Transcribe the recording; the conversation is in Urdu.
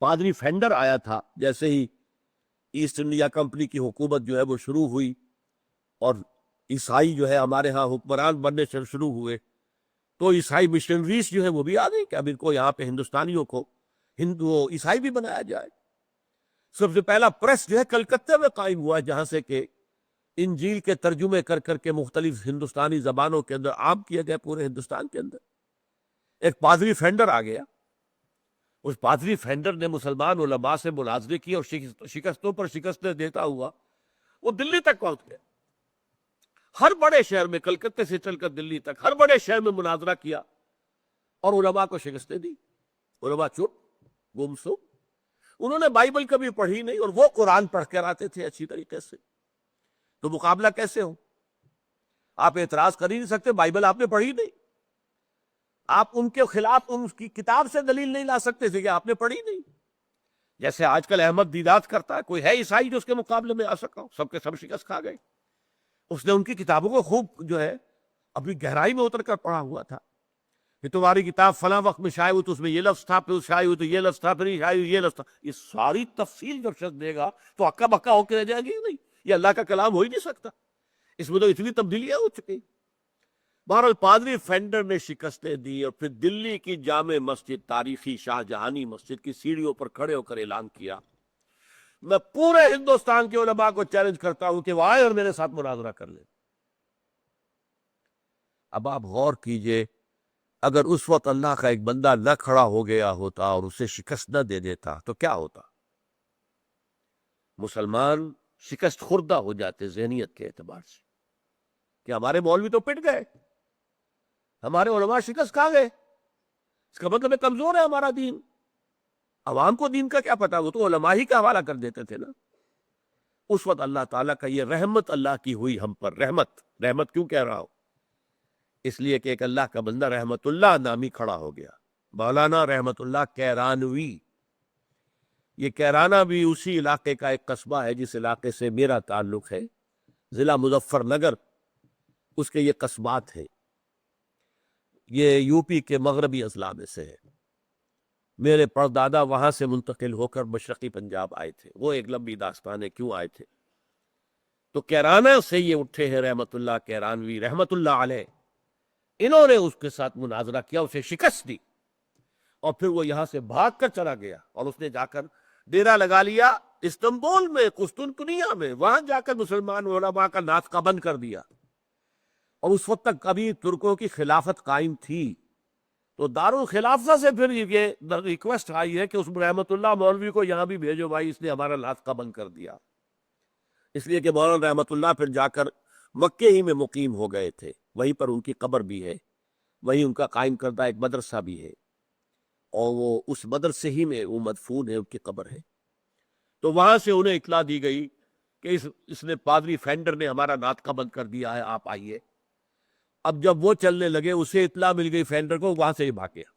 پادری فینڈر آیا تھا جیسے ہی ایسٹ انڈیا کمپنی کی حکومت جو ہے وہ شروع ہوئی اور عیسائی جو ہے ہمارے ہاں حکمران بننے سے شروع ہوئے، تو عیسائی مشنریز جو ہے وہ بھی آ گئی کہ اب ان کو یہاں پہ ہندوستانیوں کو ہندو عیسائی بھی بنایا جائے۔ سب سے پہلا پریس جو ہے کلکتہ میں قائم ہوا، جہاں سے کہ انجیل کے ترجمے کر کر کے مختلف ہندوستانی زبانوں کے اندر عام کیے گئے پورے ہندوستان کے اندر۔ ایک پادری فینڈر آ گیا، اس پادری فینڈر نے مسلمان علماء سے مناظرے کی اور شکستوں پر شکستیں دیتا ہوا وہ دلی تک پہنچ گیا۔ ہر بڑے شہر میں، کلکتہ سے چل کر دلی تک ہر بڑے شہر میں مناظرہ کیا اور علماء کو شکستیں دی۔ علماء چپ، گمسم، انہوں نے بائبل کبھی پڑھی نہیں اور وہ قرآن پڑھ کر آتے تھے اچھی طریقے سے، تو مقابلہ کیسے ہو؟ آپ اعتراض کر ہی نہیں سکتے، بائبل آپ نے پڑھی نہیں، آپ ان کے خلاف ان کی کتاب سے دلیل نہیں لا سکتے تھے کہ آپ نے پڑھی نہیں۔ جیسے آج کل احمد دیدات کرتا ہے، کوئی ہے عیسائی جو اس کے مقابلے میں آ سکا ہو؟ سب کے سب شکست کھا گئے۔ اس نے ان کی کتابوں کو خوب جو ہے اپنی گہرائی میں اتر کر پڑھا ہوا تھا کہ تمہاری کتاب فلاں وقت میں شائع ہوئی تو اس میں یہ لفظ تھا، پھر شائع ہوئی تو یہ لفظ تھا، پھر شائع ہوئی یہ لفظ تھا۔ یہ ساری تفصیل جب شخص دے گا تو ہکا بکا ہو کے رہ جائے گی نہیں، یہ اللہ کا کلام ہو ہی نہیں سکتا، اس میں تو اتنی تبدیلیاں ہو چکی۔ بہرحال پادری فینڈر نے شکستیں دی اور پھر دلی کی جامع مسجد، تاریخی شاہ جہانی مسجد کی سیڑھیوں پر کھڑے ہو کر اعلان کیا، میں پورے ہندوستان کے علماء کو چیلنج کرتا ہوں کہ وہ آئے اور میرے ساتھ مناظرہ کر لیں۔ اب آپ غور کیجئے، اگر اس وقت اللہ کا ایک بندہ نہ کھڑا ہو گیا ہوتا اور اسے شکست نہ دے دیتا تو کیا ہوتا؟ مسلمان شکست خوردہ ہو جاتے ذہنیت کے اعتبار سے کہ ہمارے مولوی تو پٹ گئے، ہمارے علماء شکست کھا گئے، اس کا مطلب ہے کمزور ہے ہمارا دین۔ عوام کو دین کا کیا پتا، وہ تو علماء ہی کا حوالہ کر دیتے تھے نا۔ اس وقت اللہ تعالیٰ کا یہ رحمت اللہ کی ہوئی ہم پر، رحمت کیوں کہہ رہا ہوں؟ اس لیے کہ ایک اللہ کا بندہ رحمت اللہ نامی کھڑا ہو گیا، مولانا رحمت اللہ کیرانوی۔ یہ کیرانہ بھی اسی علاقے کا ایک قصبہ ہے جس علاقے سے میرا تعلق ہے، ضلع مظفر نگر، اس کے یہ قصبات ہیں۔ یہ یو پی کے مغربی اضلاع میں سے ہے۔ میرے پردادا وہاں سے منتقل ہو کر مشرقی پنجاب آئے تھے، وہ ایک لمبی داستان ہے کیوں آئے تھے۔ تو کیرانہ سے یہ اٹھے ہیں رحمت اللہ کیرانوی رحمت اللہ علیہ، انہوں نے اس کے ساتھ مناظرہ کیا، اسے شکست دی، اور پھر وہ یہاں سے بھاگ کر چلا گیا اور اس نے جا کر ڈیرا لگا لیا استنبول میں، قسطنطنیہ میں، وہاں جا کر مسلمان علماء کا ناطقہ بند کر دیا۔ اور اس وقت تک کبھی ترکوں کی خلافت قائم تھی، تو دارالخلافہ سے پھر یہ ریکویسٹ آئی ہے کہ اس رحمت اللہ مولوی کو یہاں بھی بھیجو بھائی، اس نے ہمارا ناطقہ بند کر دیا۔ اس لیے کہ مولانا رحمت اللہ پھر جا کر مکے ہی میں مقیم ہو گئے تھے، وہیں پر ان کی قبر بھی ہے، وہیں ان کا قائم کردہ ایک مدرسہ بھی ہے، اور وہ اس مدرسے ہی میں وہ مدفون ہے، ان کی قبر ہے۔ تو وہاں سے انہیں اطلاع دی گئی کہ اس نے پادری فینڈر نے ہمارا ناطقہ بند کر دیا ہے، آپ آئیے۔ اب جب وہ چلنے لگے، اسے اطلاع مل گئی فینڈر کو، وہاں سے ہی بھاگ گیا۔